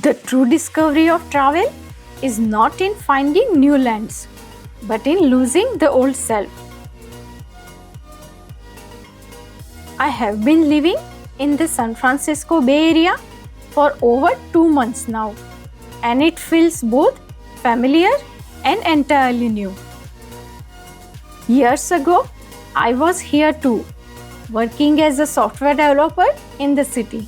The true discovery of travel is not in finding new lands, but in losing the old self. I have been living in the San Francisco Bay Area for over 2 months now, and it feels both familiar and entirely new. Years ago, I was here too, working as a software developer in the city.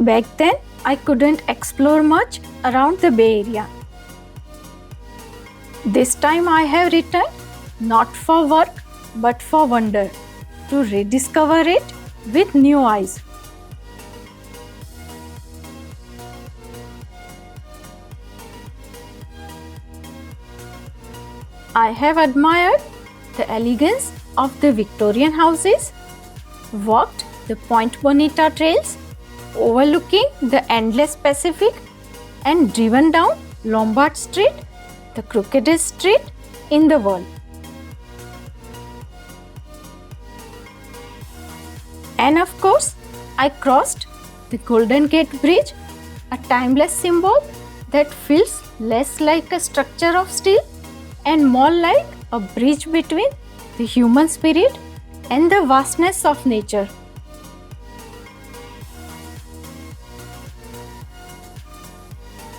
Back then, I couldn't explore much around the Bay Area. This time I have returned not for work but for wonder, to rediscover it with new eyes. I have admired the elegance of the Victorian houses, walked the Point Bonita trails overlooking the endless Pacific, and driven down Lombard Street, the crookedest street in the world. And of course, I crossed the Golden Gate Bridge, a timeless symbol that feels less like a structure of steel and more like a bridge between the human spirit and the vastness of nature.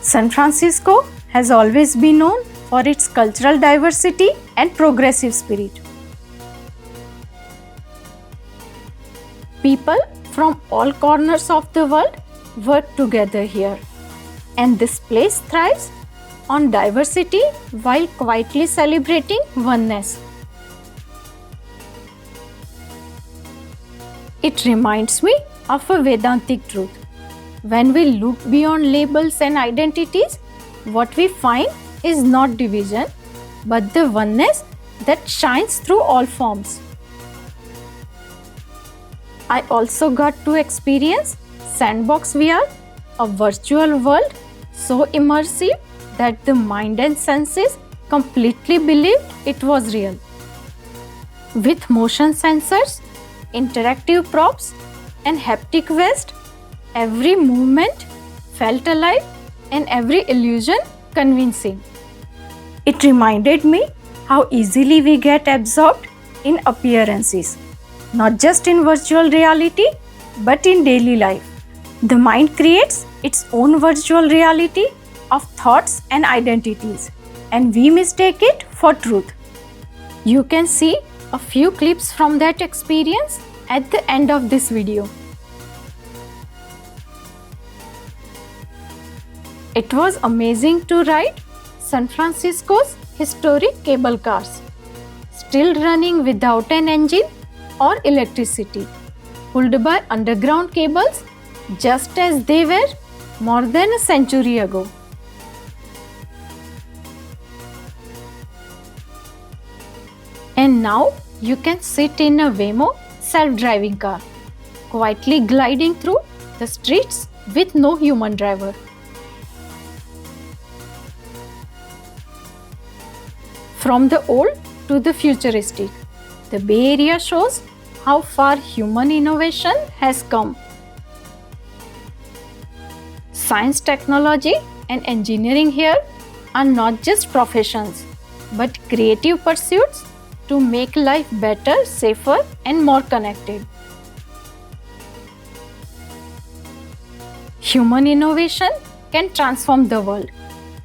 San Francisco has always been known for its cultural diversity and progressive spirit. People from all corners of the world work together here, and this place thrives on diversity while quietly celebrating oneness. It reminds me of a Vedantic truth. When we look beyond labels and identities, what we find is not division, but the oneness that shines through all forms. I also got to experience Sandbox VR, a virtual world so immersive that the mind and senses completely believed it was real. With motion sensors, interactive props, and haptic vest, every movement felt alive and every illusion convincing. It reminded me how easily we get absorbed in appearances, not just in virtual reality, but in daily life. The mind creates its own virtual reality of thoughts and identities, and we mistake it for truth. You can see a few clips from that experience at the end of this video. It was amazing to ride San Francisco's historic cable cars, still running without an engine or electricity, pulled by underground cables just as they were more than a century ago. And now you can sit in a Waymo self-driving car, quietly gliding through the streets with no human driver. From the old to the futuristic, the Bay Area shows how far human innovation has come. Science, technology, and engineering here are not just professions, but creative pursuits to make life better, safer, and more connected. Human innovation can transform the world,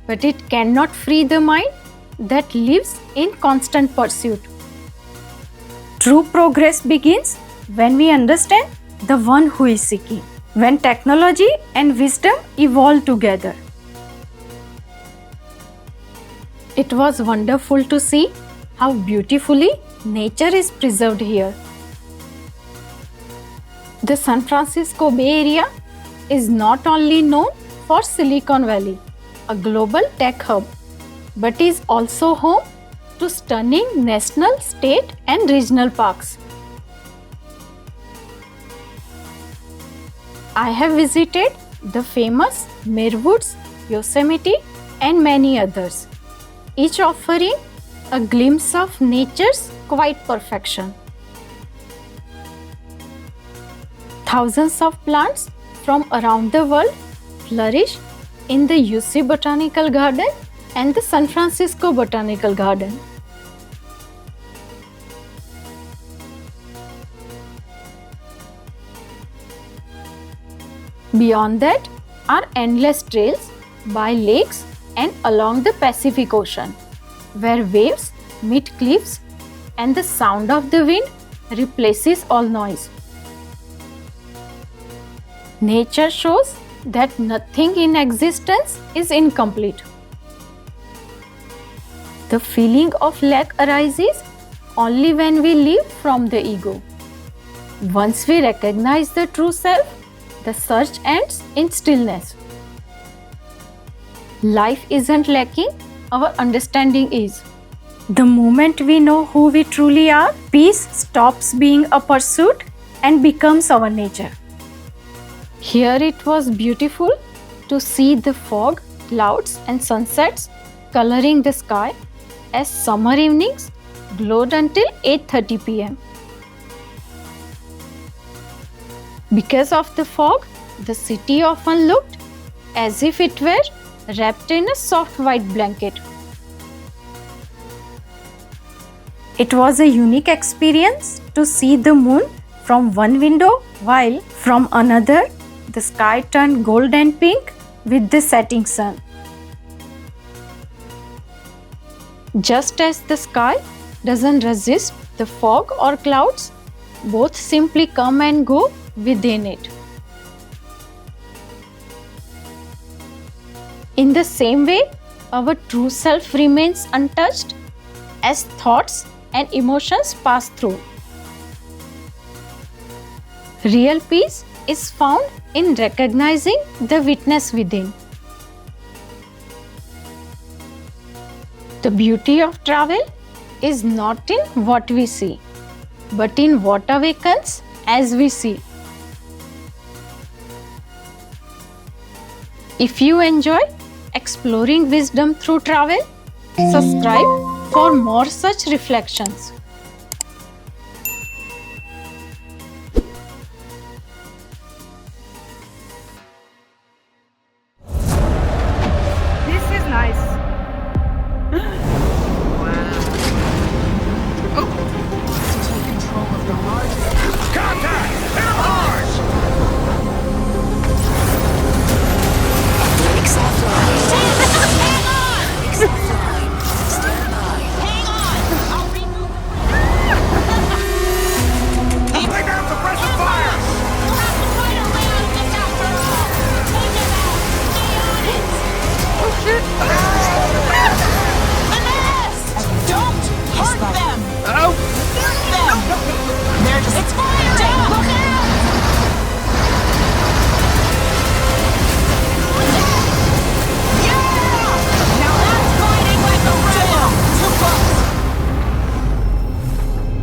but it cannot free the mind that lives in constant pursuit. True progress begins when we understand the one who is seeking, when technology and wisdom evolve together. It was wonderful to see how beautifully nature is preserved here. The San Francisco Bay Area is not only known for Silicon Valley, a global tech hub, but is also home to stunning national, state, and regional parks. I have visited the famous Mirwoods, Yosemite, and many others, each offering a glimpse of nature's quiet perfection. Thousands of plants from around the world flourish in the UC Botanical Garden and the San Francisco Botanical Garden. Beyond that are endless trails by lakes and along the Pacific Ocean, where waves meet cliffs and the sound of the wind replaces all noise. Nature shows that nothing in existence is incomplete. The feeling of lack arises only when we live from the ego. Once we recognize the true self, the search ends in stillness. Life isn't lacking, our understanding is. The moment we know who we truly are, peace stops being a pursuit and becomes our nature. Here it was beautiful to see the fog, clouds and sunsets coloring the sky as summer evenings glowed until 8:30 p.m. Because of the fog, the city often looked as if it were wrapped in a soft white blanket. It was a unique experience to see the moon from one window while from another the sky turned gold and pink with the setting sun. Just as the sky doesn't resist the fog or clouds, both simply come and go within it. In the same way, our true self remains untouched as thoughts and emotions pass through. Real peace is found in recognizing the witness within. The beauty of travel is not in what we see, but in what awakens as we see. If you enjoy exploring wisdom through travel, subscribe for more such reflections.